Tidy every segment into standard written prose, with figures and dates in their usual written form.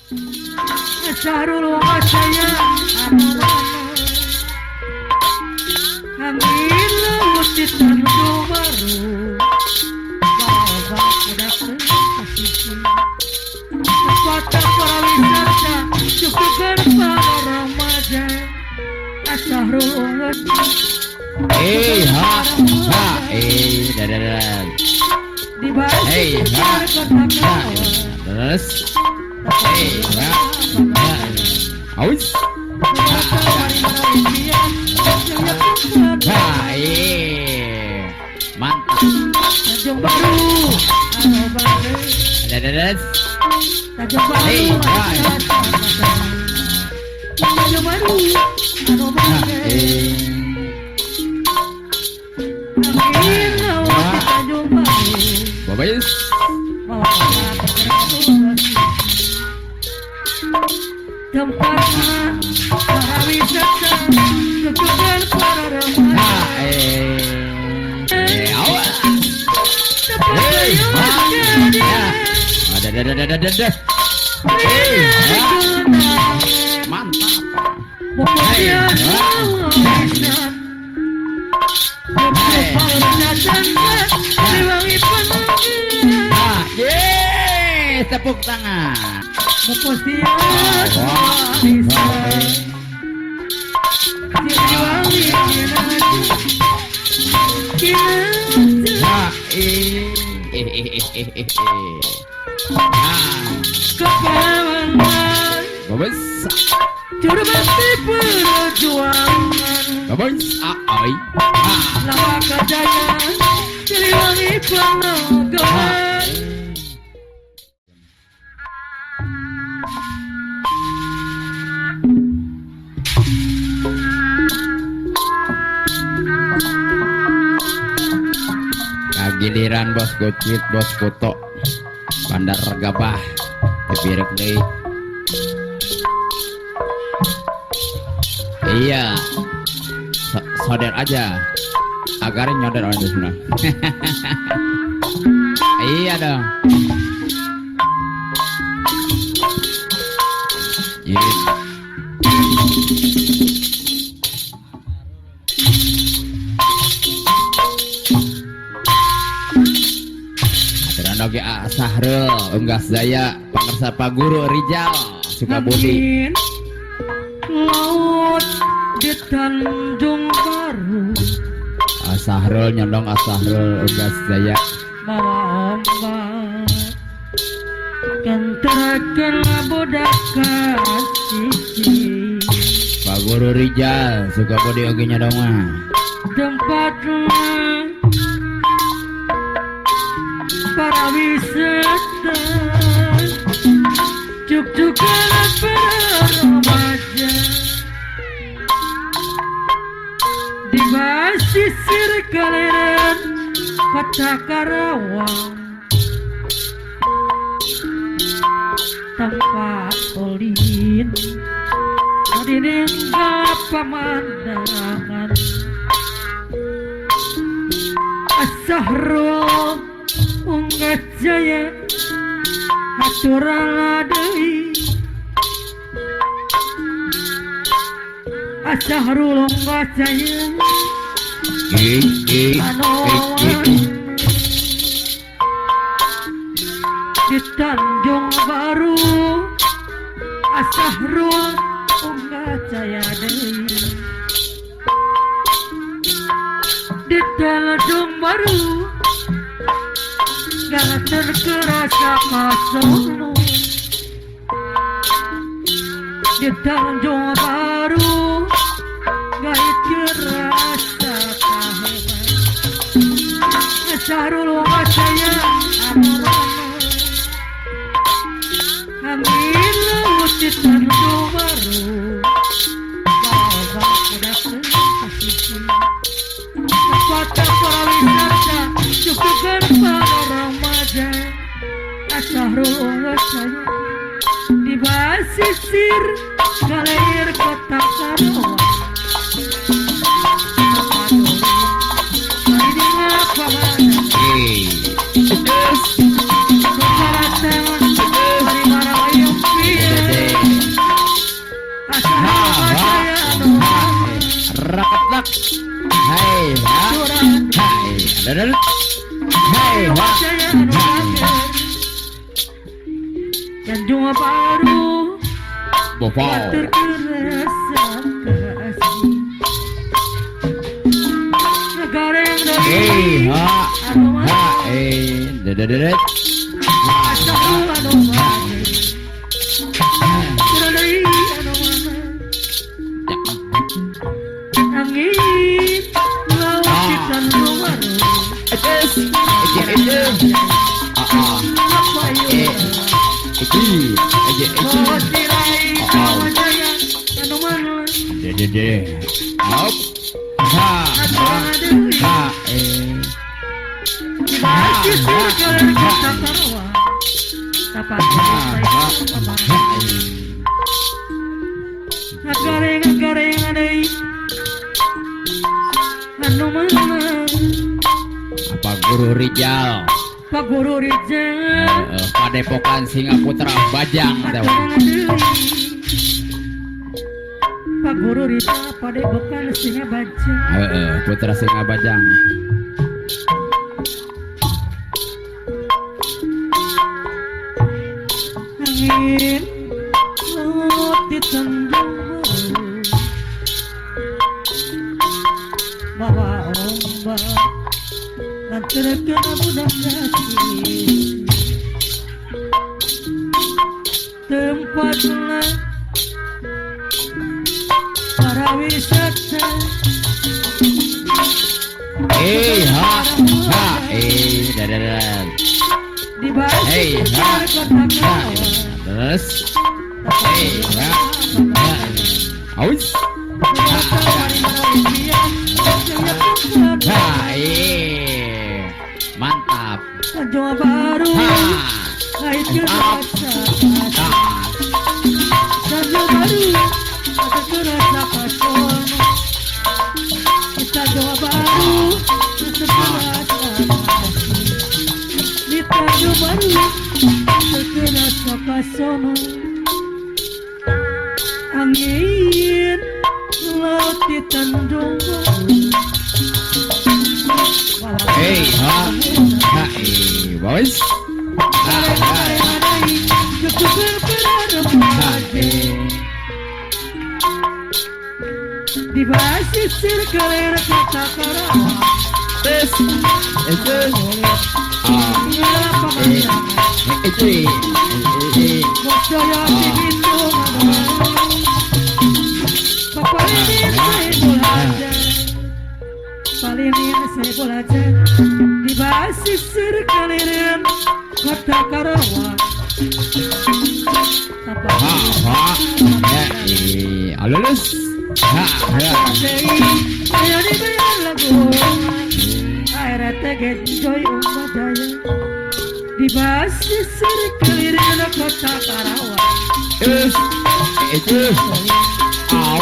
Sarul saya Amin wutit Tanjung Baru bawa udah kasih kota para wisata cukupkan para remaja Sarul dadah di bawah terus aus mantap Tanjung Baru dadah Tanjung Baru Tanjung Baru Tanjung Baru babais tempatnya para wisata kebutuhan para remaja dadah mantap tepuk tangan babes Jurubati perjuangan babes lama kejayaan Siliwangi Penogohan giliran bos kucit bos foto Bandar Gabah dipirek deh iya soder aja agar nyoder aja semua iya dong Oke, Sahrul Unggas Jaya Pangersa Pak Guru Rijal Sukabumi laut di Tanjung Baru Sahrul nyondong Sahrul Unggas Jaya bawa ombak kenterakan budakan cici Pak Guru Rijal Sukabumi oke nyondong mah tempatnya para wisata cuk-cukan para remaja di basisir kaliran kota Karawang tempat ulin didinggal pemandangan Sahrul Unggas Jaya aturan deui Sahrul Unggas Jaya di Tanjung Baru Sahrul Unggas Jaya deui di Tanjung Baru gak terkerasa masuk di Tanjung Baru gak terasa kahebat Sahrul Unggas Jaya Amin wutit Tanjung Baru bawa udah kasih kota para wisata cukupkan para remaja Sahrul Unggas Jaya di basisir galer kota Karawang tempat pak. Hai ha. Hai. Dadal. Hai ha. Tanjung Baru Bopau. terkerasa kasih negara yang Eh ha. Ha dadal. angin laut di Tanjung Baru apa ya kau tirai kau jaya anu mana Up. Ha. Ha. Bagi sekalian kata Karawa dapat Gareng adai anu mana Apa Guru Rijal? Pak Guru Rijal Padepokan Singaputra Bajang teh. Pak Guru Rijal Padepokan Singa Bajang Putra Singa Bajang. angin laut di Tanjung Baru bawa ombak dan terkena budak kasih tempatlah para wisata Dadal. di bawah kota Karawa Terus. Aus. Mantap. Tanjung Baru itu rasa Tanjung Baru itu rasa passion Tanjung Baru itu rasa di Tanjung Baru itu rasa passion angin laut di Tanjung Baru Boys. di basis sirkaler kota Karawa Bosaya begitu papalinin saya belajar palinin saya belajar di basis sirkaler kota Karawa Alulus. Ayo dibayar lagu akhirnya teget joy umadaya di basis sirkaler kota Karawa Itu.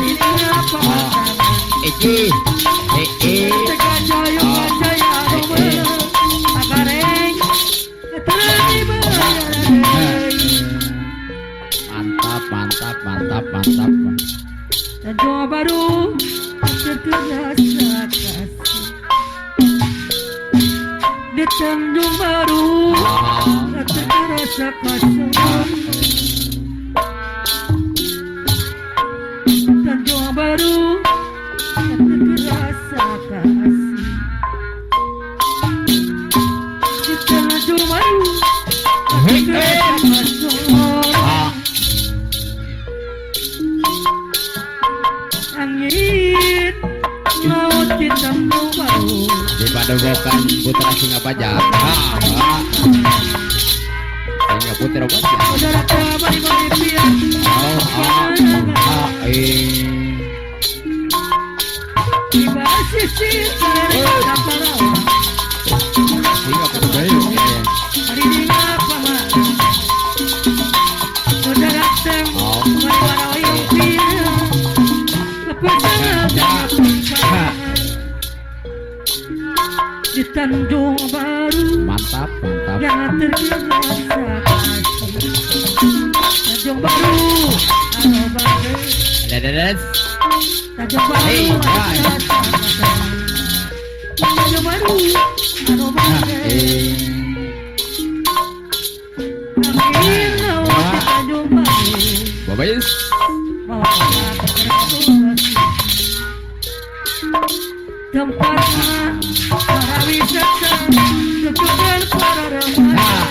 ini apa Iki. tegat joy umadaya akareng Mantap. Tanjung Baru terkerasa kasih di Tanjung Baru terkerasa kasih Tanjung Baru terkerasa kasih di Tanjung Baru terkerasa kasih angin laut di Tanjung Baru Di Padepokan Putra Singa Bajang. Singa Putra Bajang. saudara kerabat Bolivia di basis sirkaler kota Karawa Singa Putra Bajang. hari ini apa mah saudara tem warna yang pia kepasangan di Tanjung Baru Mantap. yang terkerasa kasih Tanjung Baru halo Baru Dadal. Tanjung Baru Hey, hai. Tanjung Baru anu Ah, bager Angin laut di Tanjung Baru Babais. mawa tempatnya para wisata dukungan para remaja Ah,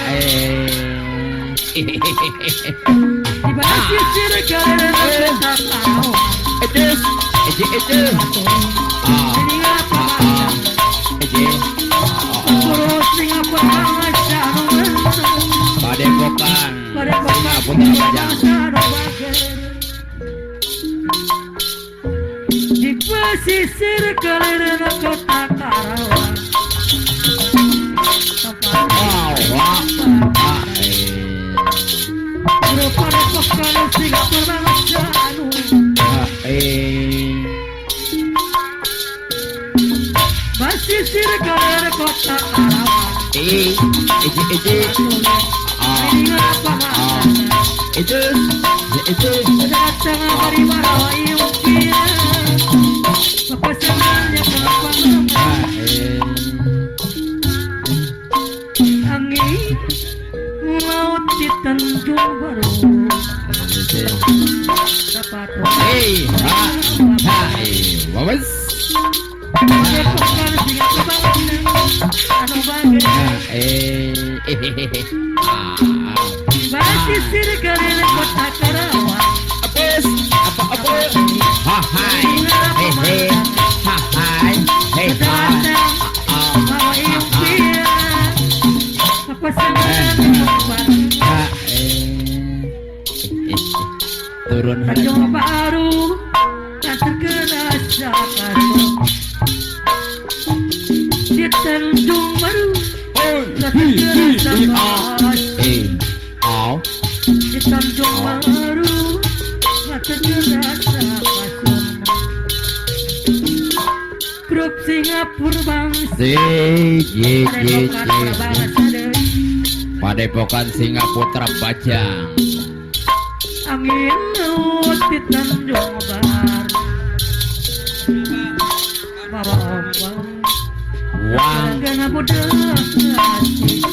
di bawah sisir galeri kota Karawang Ejes, eje. Ah, ini apa ah, bangsa eje. Guru Singapura bangsa Padepokan. pada bapak Putra Bajang. di pesisir galeri kota Karawang Wow, wah. Ah, Guru pada bapak Singapura bangsa ah, pesisir galeri kota Karawang eje. Ah, ini apa bangsa ejes, eje. datang dari Marawa Yungkira pepesanannya kenapa Ah, angin laut di Tanjung Baru dapat Babais. Padepokan Singapura anu bager pesisir galeri kota Karawang Apes, apa? Hai, hai. datang Marawa Yungkira pepesanannya kenapa Turun Tanjung Baru tak terkena Jakarta di Tanjung Baru tak terkena Jakarta di Tanjung Baru tak terkena Jakarta grup Singapura bangsa Padepokan bangsa deui Padepokan Singaputra Bajang. angin laut di Tanjung Baru bawa ombak Wang gana bodoh hati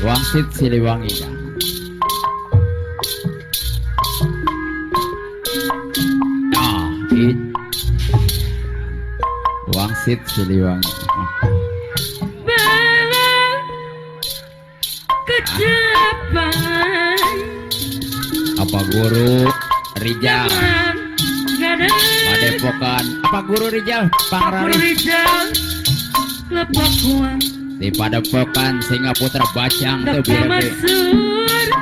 Wangsit Siliwangi. Ah, Wangsit Siliwangi. bela kecapan Apa Guru Rijal? zaman gada Padepokan apa Guru Rijal? Papua Pangrari Rijal lepak kuang di Padepokan Singaputra Bajang tuh dapat biar masuk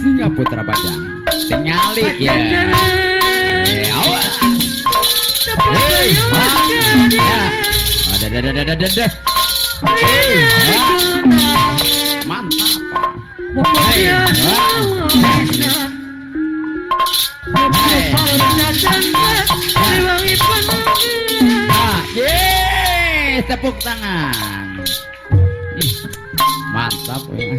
Singaputra Bajang. Tinggali ya. Awas. dapat Hei, bayar ya. Ada. Hei, ya. Mantap. pokoknya Tepuk tangan. Mantap ya.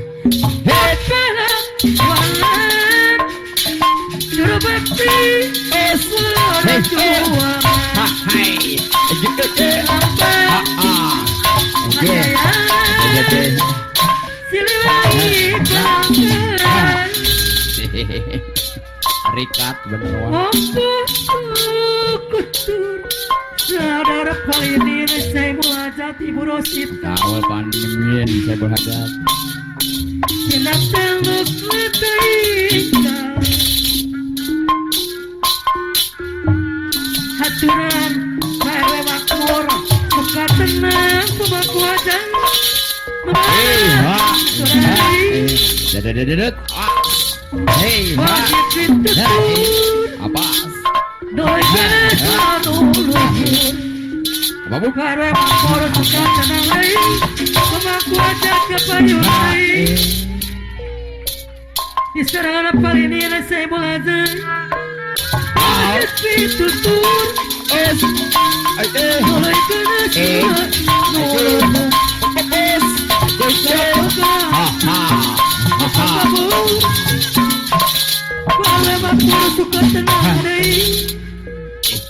Rikat bener. Saudara ini saya mulai jati burosita Kawal pandemien saya berhadap. Datang ika haturan bae makmur suka tenang pemaku wajah Hei, wajib pintu apa? doi duluhur Apa bu? bae makmur suka tenang lain pemaku wajah kepayunan di serangan apa ini saya belajar pintu tur mulai kena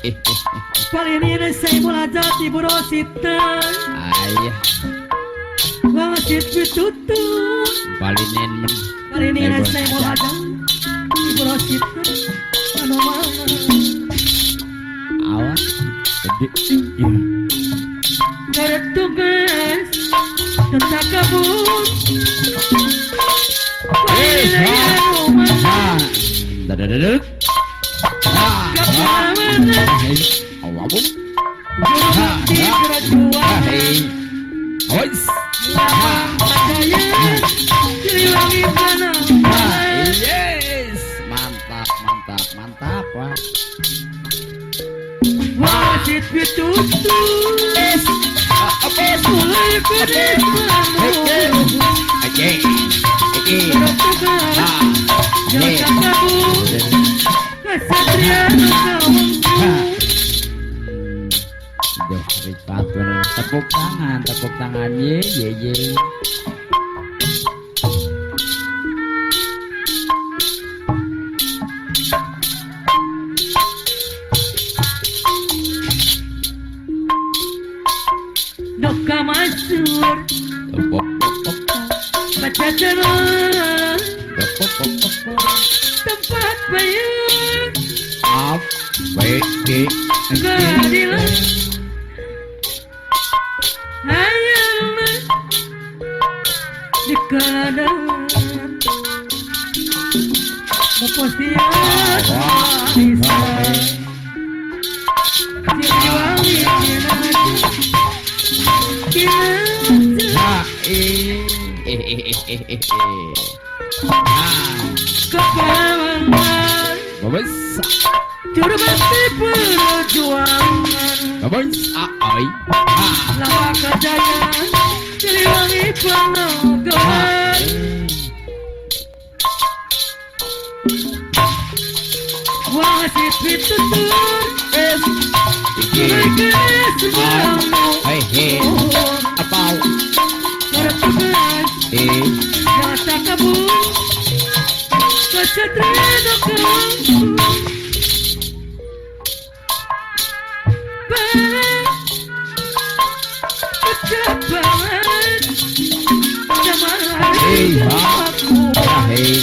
Palinina say mula jati burosita Ayah wasit pitutu palinin men Palinina say mula jati burosita ano mana awas gede Darat tugas tentang kabut Palinina rumah dadadaduk Kapalawanan awabum Jurang di kerajuan awas Padaya Diliwangi panah yes mantap mantap mantap Pak Wasit pitutu Mulai berismamu oke Darat tugas tentang kabut Kesatria kawangku Duh, Ripat bener. Tepuk tangan ye ye ye. Doka masur Tepuk Baca jalan tepuk Tempat bayar up baik Keadilan Hayalna Di keadaan Mupostian Bisa Siliwangi Kinaja Kepalawan Babes Jurbati perjuangan babes ai Lawa kejayaan Siliwangi panogawan Wasit pitutur Berkeris semamu hei apau Bertugas Jasa kabur Kesatria kawangku Kecabangan Jamalah aku hei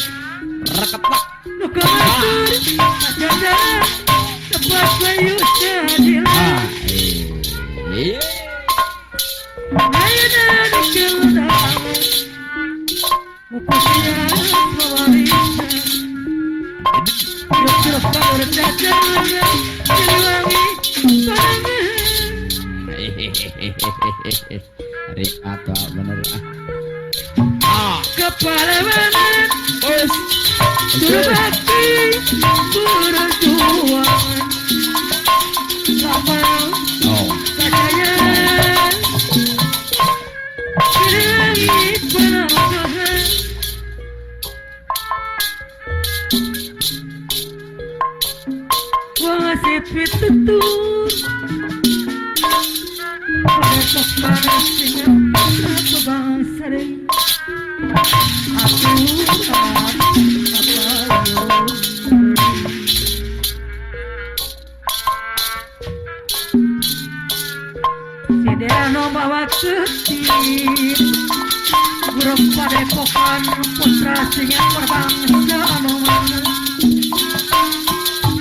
rakatak Luka matur Jajaran Tempat bayu jadilah Layanan keundangan Mupostian mewarisan Yuk kabar jajaran Siliwangi panangan Ripat bener Kepalawanan Jurbati perjuangan Lama kejayaan Siliwangi panogawan Wasit pitutur Pada kepanas dengan Satu bangsa dari Siderano bawa ketir Burung padepokan putra singa berbangsa mana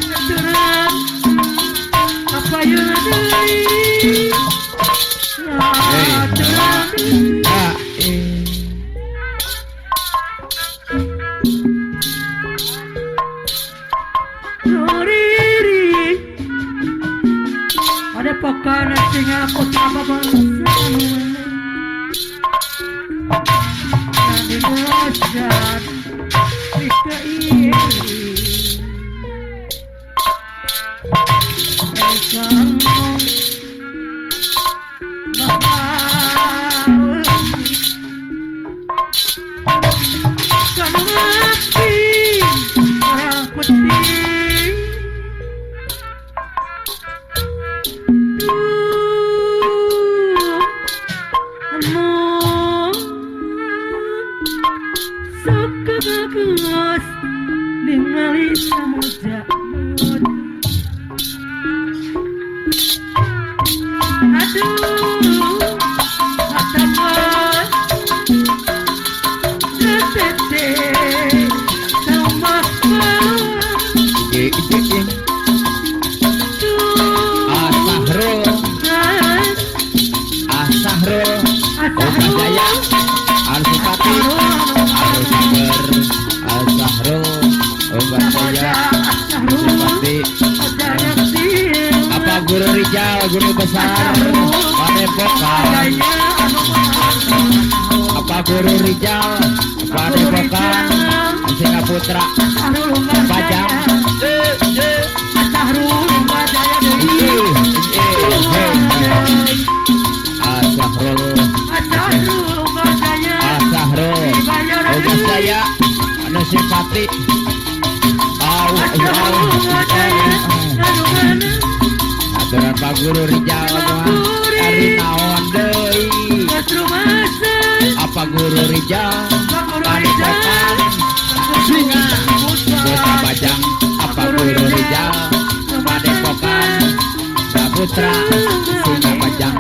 Keturunan apa yudai Padepokan singa putra bangsa Nadi belajar Rika iri Ekangong Bapak Kanung api Orang putih Sakabagus ningali samudra Asahrul Unggah Jaya Arsipati Arusaker Asahrul Unggah Jaya Arsipati apa Guru Rijal Guru Besar Padepokan apa Guru Rijal Padepokan Singaputra Bajang Asahrul Unggah Jaya anu simpati aturan Pak Guru Rijal dari naon deui apa Guru Rijal Padepokan Singa Bocah Bajang apa Guru Rijal Padepokan Saputra Singa Bajang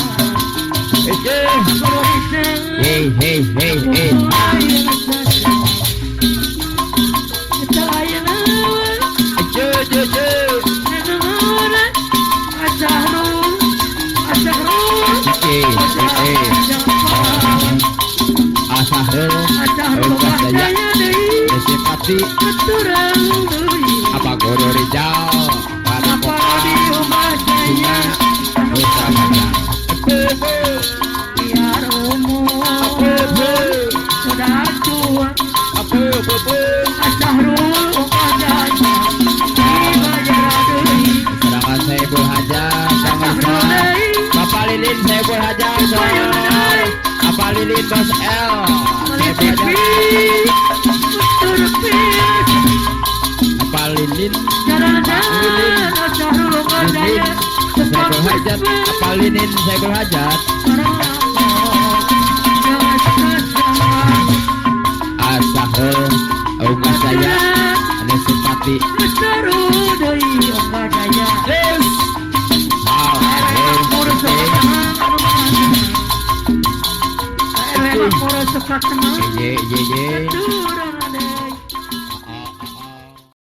hei Asahrul Unggah Jaya Simpati apa Guru Rijal Padepokan Singa Bocah Bajang sedangkan Saiful Hajat Bapak Lilin Saiful Hajat Bapak Lilin Bos L Saiful Hajat Bapak Lilin Saiful Hajat Bapak Lilin Saiful Hajat Asahrul Unggah Jaya anu simpati ye